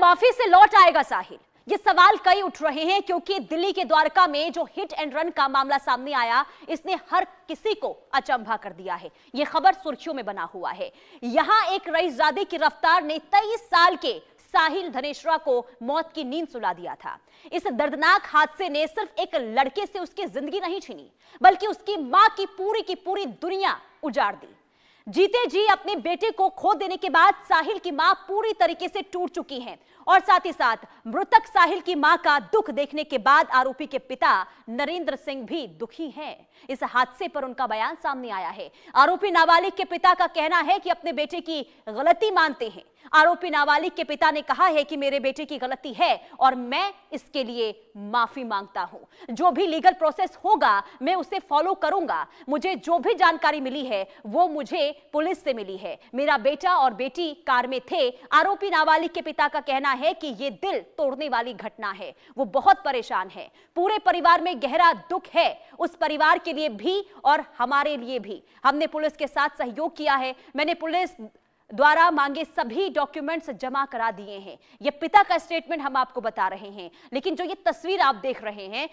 माफी से लौट आएगा साहिल? ये सवाल कई उठ रहे हैं क्योंकि दिल्ली के द्वारका में जो हिट एंड रन का मामला सामने आया, इसने हर किसी को अचंभा कर दिया है। ये खबर सुर्खियों में बना हुआ है। यहां एक रईसजादे की रफ्तार ने 23 साल के साहिल धनेश्वरा को मौत की नींद सुला दिया था। इस दर्दनाक हादसे ने सिर्फ एक लड़के से उसकी जिंदगी नहीं छीनी, बल्कि उसकी मां की पूरी दुनिया उजाड़ दी। जीते जी अपने बेटे को खो देने के बाद साहिल की मां पूरी तरीके से टूट चुकी हैं और साथ ही साथ मृतक साहिल की मां का दुख देखने के बाद आरोपी के पिता नरेंद्र सिंह भी दुखी हैं। इस हादसे पर उनका बयान सामने आया है। आरोपी नाबालिग के पिता का कहना है कि अपने बेटे की गलती मानते हैं। आरोपी नाबालिग के पिता ने कहा है कि मेरे बेटे की गलती है और मैं इसके लिए माफी मांगता हूं। जो भी लीगल प्रोसेस होगा मैं उसे फॉलो करूंगा। मुझे जो भी जानकारी मिली है वो मुझे पुलिस से मिली है। मेरा बेटा और बेटी कार में थे। आरोपी नाबालिग के पिता का कहना है कि यह दिल तोड़ने वाली घटना है। वो बहुत परेशान है। पूरे परिवार में गहरा दुख है, उस परिवार के लिए भी और हमारे लिए भी। हमने पुलिस के साथ सहयोग किया है। मैंने पुलिस द्वारा मांगे सभी डॉक्यूमेंट्स जमा करा दिए हैं। यह पिता का स्टेटमेंट हम आपको बता रहे हैं। लेकिन जो ये तस्वीर आप देख रहे हैं,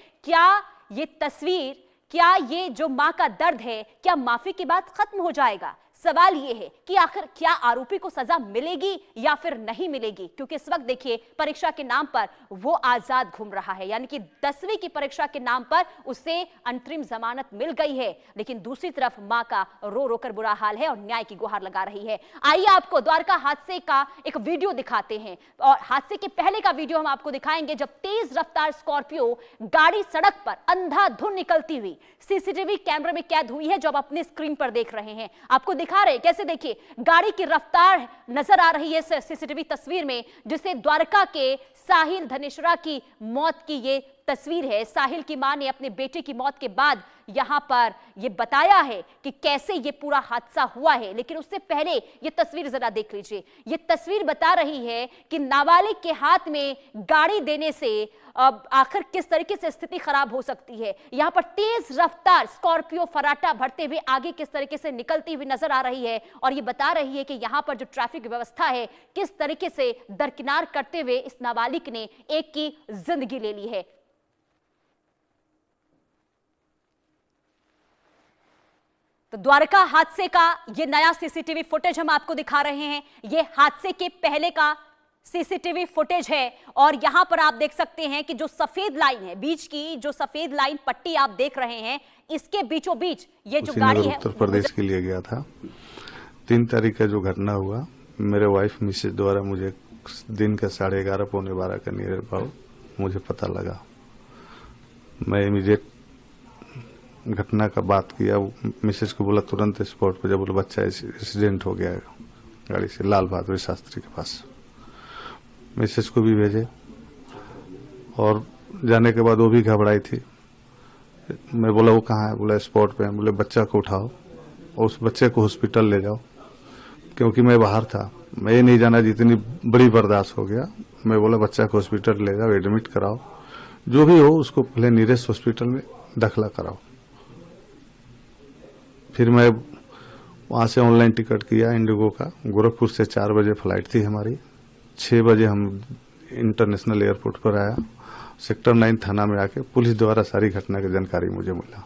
क्या ये जो मां का दर्द है, क्या माफी के बाद खत्म हो जाएगा? सवाल यह है कि आखिर क्या आरोपी को सजा मिलेगी या फिर नहीं मिलेगी? क्योंकि इस वक्त देखिए परीक्षा के नाम पर वो आजाद घूम रहा है, यानी कि 10वीं की परीक्षा के नाम पर उसे अंतरिम जमानत मिल गई है। लेकिन दूसरी तरफ मां का रो रो कर बुरा हाल है और न्याय की गुहार लगा रही है। आइए आपको द्वारका हादसे का एक वीडियो दिखाते हैं और हादसे के पहले का वीडियो हम आपको दिखाएंगे जब तेज रफ्तार स्कॉर्पियो गाड़ी सड़क पर अंधाधुंध निकलती हुई सीसीटीवी कैमरे में कैद हुई है, जो आप अपने स्क्रीन पर देख रहे हैं। आपको दिखा रहे कैसे, देखिए गाड़ी की रफ्तार नजर आ रही है सीसीटीवी तस्वीर में, जिसे द्वारका के साहिल धनेश्वरा की मौत की ये तस्वीर है। साहिल की मां ने अपने बेटे की मौत के बाद यहां पर यह बताया है कि कैसे ये पूरा हादसा हुआ है। लेकिन उससे पहले ये तस्वीर जरा देख लीजिए। ये तस्वीर बता रही है कि नाबालिग के हाथ में गाड़ी देने से आखिर किस तरीके से स्थिति खराब हो सकती है। यहां पर तेज रफ्तार स्कॉर्पियो फराटा भरते हुए आगे किस तरीके से निकलती हुई नजर आ रही है और ये बता रही है कि यहां पर जो ट्रैफिक व्यवस्था है किस तरीके से दरकिनार करते हुए इस नाबालिग ने एक की जिंदगी ले ली है। तो द्वारका हादसे का ये नया सीसीटीवी फुटेज हम आपको दिखा रहे हैं। ये हादसे के पहले का सीसीटीवी फुटेज है और यहां पर आप देख सकते हैं कि जो सफेद लाइन है, बीच की जो सफेद लाइन पट्टी आप देख रहे हैं, इसके बीचों बीच ये जो गाड़ी है, उत्तर प्रदेश के लिए गया था। 3 तारीख का जो घटना हुआ, मेरे वाइफ मिसेज द्वारा मुझे दिन का 11:30 पौने 12 का नियर अबाउट मुझे पता लगा। मैं इमीडिएट घटना का बात किया, मिसेज को बोला तुरंत स्पॉट पर, जब बोला बच्चा एक्सीडेंट हो गया गाड़ी से लाल बहादुर शास्त्री के पास। मिसेज को भी भेजे और जाने के बाद वो भी घबराई थी। मैं बोला वो कहाँ है? बोला स्पॉट पे है। बोले बच्चा को उठाओ और उस बच्चे को हॉस्पिटल ले जाओ। क्योंकि मैं बाहर था, मैं ये नहीं जाना जितनी बड़ी बर्दाश्त हो गया। मैं बोला बच्चा को हॉस्पिटल ले जाओ, एडमिट कराओ, जो भी हो उसको पहले नियरेस्ट हॉस्पिटल में दाखिला कराओ। फिर मैं वहां से ऑनलाइन टिकट किया इंडिगो का। गोरखपुर से 4 बजे फ्लाइट थी हमारी। 6 बजे हम इंटरनेशनल एयरपोर्ट पर आया। सेक्टर 9 थाना में आके पुलिस द्वारा सारी घटना की जानकारी मुझे मिला।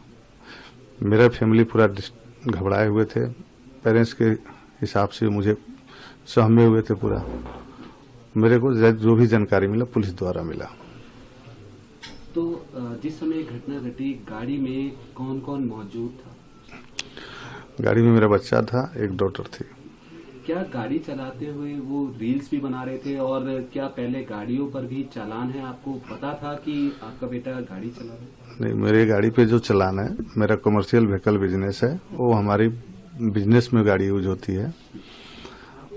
मेरा फैमिली पूरा घबराए हुए थे। पेरेंट्स के हिसाब से मुझे सहमे हुए थे पूरा। मेरे को जो भी जानकारी मिला पुलिस द्वारा मिला। तो जिस समय घटना घटी, गाड़ी में कौन कौन मौजूद था? गाड़ी में मेरा बच्चा था, एक डॉटर थी। क्या गाड़ी चलाते हुए वो रील्स भी बना रहे थे और क्या पहले गाड़ियों पर भी चालान है? आपको पता था कि आपका बेटा गाड़ी चला रहा है? नहीं, मेरे गाड़ी पे जो चालान है, मेरा कमर्शियल व्हीकल बिजनेस है, वो हमारी बिजनेस में गाड़ी यूज होती है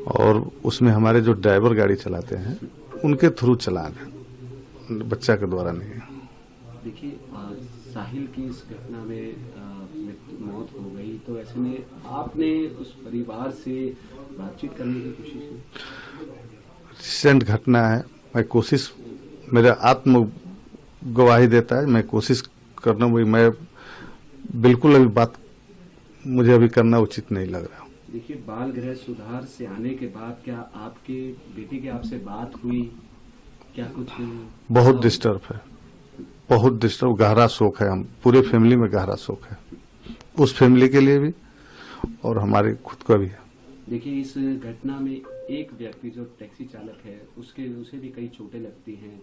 और उसमें हमारे जो ड्राइवर गाड़ी चलाते हैं उनके थ्रू चालान है, बच्चा के द्वारा नहीं है। देखिए, साहिल की इस घटना में मौत हो गई, तो ऐसे में आपने उस परिवार से बातचीत करने की कोशिश की? रिसेंट घटना है, मैं कोशिश, मेरा आत्म गवाही देता है, मैं कोशिश करना, मैं बिल्कुल अभी बात मुझे अभी करना उचित नहीं लग रहा। देखिए, बाल गृह सुधार से आने के बाद क्या आपके बेटे की आपसे बात हुई क्या कुछ बहुत डिस्टर्ब है, बहुत डिस्टर्ब, गहरा शोक है। हम पूरे फैमिली में गहरा शोक है, उस फैमिली के लिए भी और हमारे खुद का भी है। देखिए, इस घटना में एक व्यक्ति जो टैक्सी चालक है उसे भी कई चोटें लगती हैं।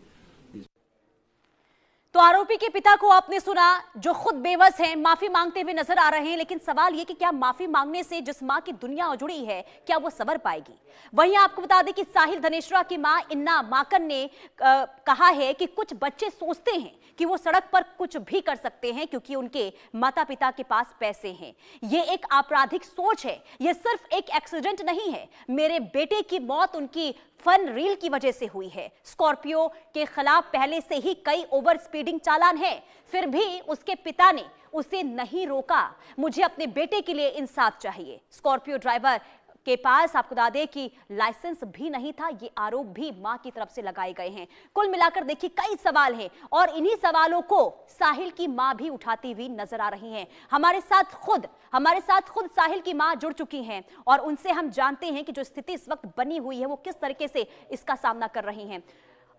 तो आरोपी के पिता को आपने सुना, जो खुद बेबस हैं, माफी मांगते हुए नजर आ रहे हैं। लेकिन सवाल यह कि क्या माफी मांगने से जिस मां की दुनिया उजड़ी है, क्या वो सबर पाएगी? वहीं आपको बता दें कि साहिल धनेश्वरा की मां इन्ना माकन ने कहा है कि कुछ बच्चे सोचते हैं कि वो सड़क पर कुछ भी कर सकते हैं क्योंकि उनके माता पिता के पास पैसे हैं। ये एक आपराधिक सोच है, ये सिर्फ एक एक्सीडेंट नहीं है। मेरे बेटे की मौत उनकी फन रील की वजह से हुई है। स्कॉर्पियो के खिलाफ पहले से ही कई ओवर स्पीडिंग चालान है, फिर भी उसके पिता ने उसे नहीं रोका। मुझे अपने बेटे के लिए इंसाफ चाहिए। स्कॉर्पियो ड्राइवर के पास आपको बता दें कि लाइसेंस भी नहीं था। ये आरोप भी मां की तरफ से लगाए गए हैं। कुल मिलाकर देखिए कई सवाल हैं और इन्हीं सवालों को साहिल की मां भी उठाती हुई नजर आ रही हैं। हमारे साथ खुद साहिल की मां जुड़ चुकी हैं और उनसे हम जानते हैं कि जो स्थिति इस वक्त बनी हुई है वो किस तरीके से इसका सामना कर रही हैं।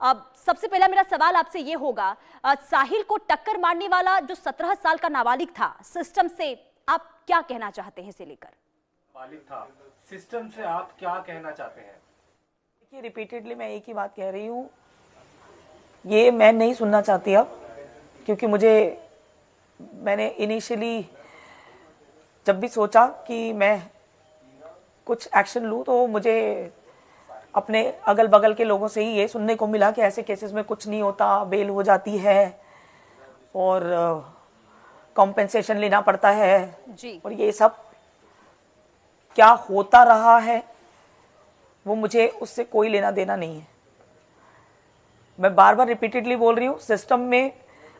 अब सबसे पहला मेरा सवाल आपसे ये होगा, साहिल को टक्कर मारने वाला जो 17 साल का नाबालिग था, सिस्टम से आप क्या कहना चाहते हैं? इसे लेकर नाबालिग था, सिस्टम से आप क्या कहना चाहते हैं? देखिए, रिपीटेडली मैं एक ही बात कह रही हूँ, ये मैं नहीं सुनना चाहती अब, क्योंकि मैंने इनिशियली जब भी सोचा कि मैं कुछ एक्शन लूँ तो मुझे अपने अगल बगल के लोगों से ही ये सुनने को मिला कि ऐसे केसेस में कुछ नहीं होता, बेल हो जाती है और कॉम्पेंसेशन लेना पड़ता है जी। और ये सब क्या होता रहा है वो मुझे उससे कोई लेना देना नहीं है। मैं बार बार रिपीटेडली बोल रही हूँ, सिस्टम में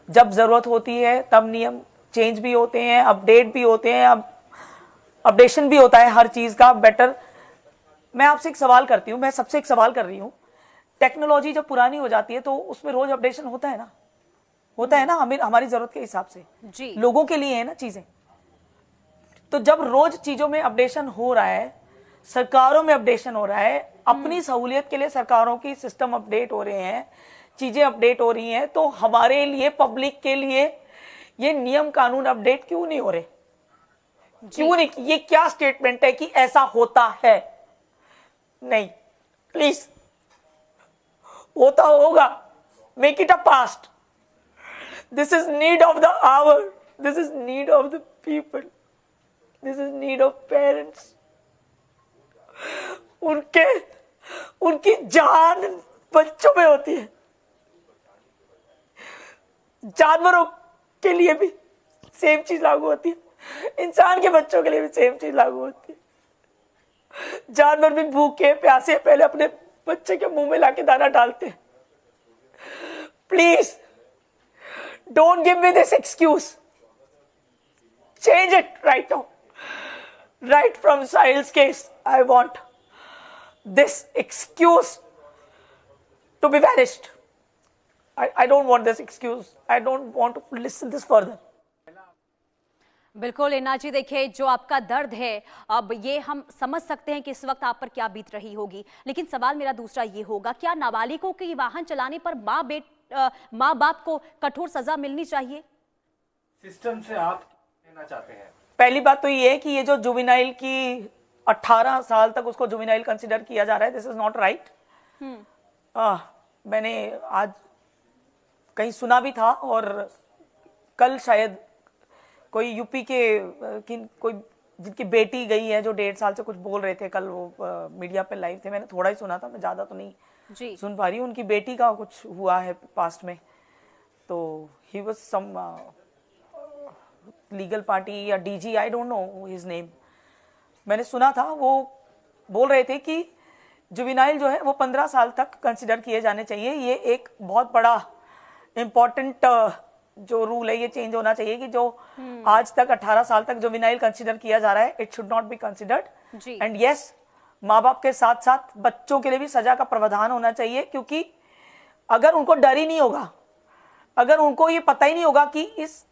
जब जरूरत होती है तब नियम चेंज भी होते हैं, अपडेट भी होते हैं, अब अपडेशन भी होता है हर चीज का बेटर। मैं आपसे एक सवाल करती हूँ, मैं सबसे एक सवाल कर रही हूँ, टेक्नोलॉजी जब पुरानी हो जाती है तो उसमें रोज अपडेशन होता है ना, हमारी जरूरत के हिसाब से जी। लोगों के लिए है ना चीजें। तो जब रोज चीजों में अपडेशन हो रहा है, सरकारों में अपडेशन हो रहा है, अपनी सहूलियत के लिए सरकारों की सिस्टम अपडेट हो रहे हैं, चीजें अपडेट हो रही हैं, तो हमारे लिए, पब्लिक के लिए ये नियम कानून अपडेट क्यों नहीं हो रहे? क्यों नहीं? ये क्या स्टेटमेंट है कि ऐसा होता है? नहीं, प्लीज, होता होगा, make it a past. This is need of the hour, this is need of the people, this is need of parents. उनकी जान बच्चों में होती है, जानवरों के लिए भी सेम चीज लागू होती है, इंसान के बच्चों के लिए भी सेम चीज लागू होती है। जानवर भी भूखे प्यासे पहले अपने बच्चे के मुंह में लाके दाना डालते हैं। Please don't give me this excuse, change it right now. Right from Sahil's case, I want this excuse to be vanished. I don't want this excuse. I don't want to listen this further. बिल्कुल इन्ना जी, देखिए जो आपका दर्द है, अब ये हम समझ सकते हैं कि इस वक्त आप पर क्या बीत रही होगी। लेकिन सवाल मेरा दूसरा ये होगा, क्या नाबालिगों की वाहन चलाने पर माँ बाप को कठोर सजा मिलनी चाहिए? सिस्टम से आप कहना चाहते हैं? पहली बात तो ये है कि ये जो जुवेनाइल की 18 साल तक उसको जुवेनाइल कंसिडर किया जा रहा है, दिस इज नॉट राइट। मैंने आज कहीं सुना भी था और कल शायद कोई यूपी के कोई जिनकी बेटी गई है जो 1.5 साल से कुछ बोल रहे थे, कल वो मीडिया पे लाइव थे, मैंने थोड़ा ही सुना था, मैं ज्यादा तो नहीं सुन पा रही हूँ। उनकी बेटी का कुछ हुआ है पास्ट में, तो he was some legal party या DG, I don't know his name. मैंने सुना था वो बोल रहे थे कि जुवेनाइल जो है वो 15 साल तक कंसिडर किए जाने चाहिए। ये एक बहुत बड़ा इंपॉर्टेंट जो रूल है ये चेंज होना चाहिए कि जो आज तक 18 साल तक जुवेनाइल कंसिडर किया जा रहा है, it should not be considered. And yes, माँ बाप के साथ साथ बच्चों के लिए भी सजा का प्रावधान होना चाहिए, क्योंकि अगर उनको डर ही नहीं होगा, अगर उनको ये पता ही नहीं होगा कि इस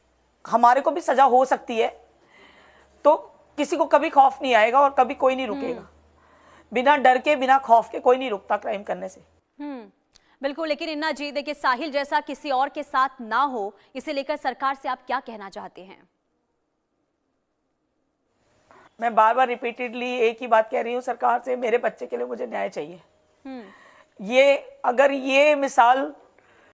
हमारे को भी सजा हो सकती है, तो किसी को कभी खौफ नहीं आएगा और कभी कोई नहीं रुकेगा। बिना डर के, बिना खौफ के कोई नहीं रुकता क्राइम करने से। बिल्कुल, लेकिन इन्ना जी देखिए साहिल जैसा किसी और के साथ ना हो, इसे लेकर सरकार से आप क्या कहना चाहते हैं? मैं बार बार रिपीटेडली एक ही बात कह रही हूँ सरकार से, मेरे बच्चे के लिए मुझे न्याय चाहिए। ये अगर ये मिसाल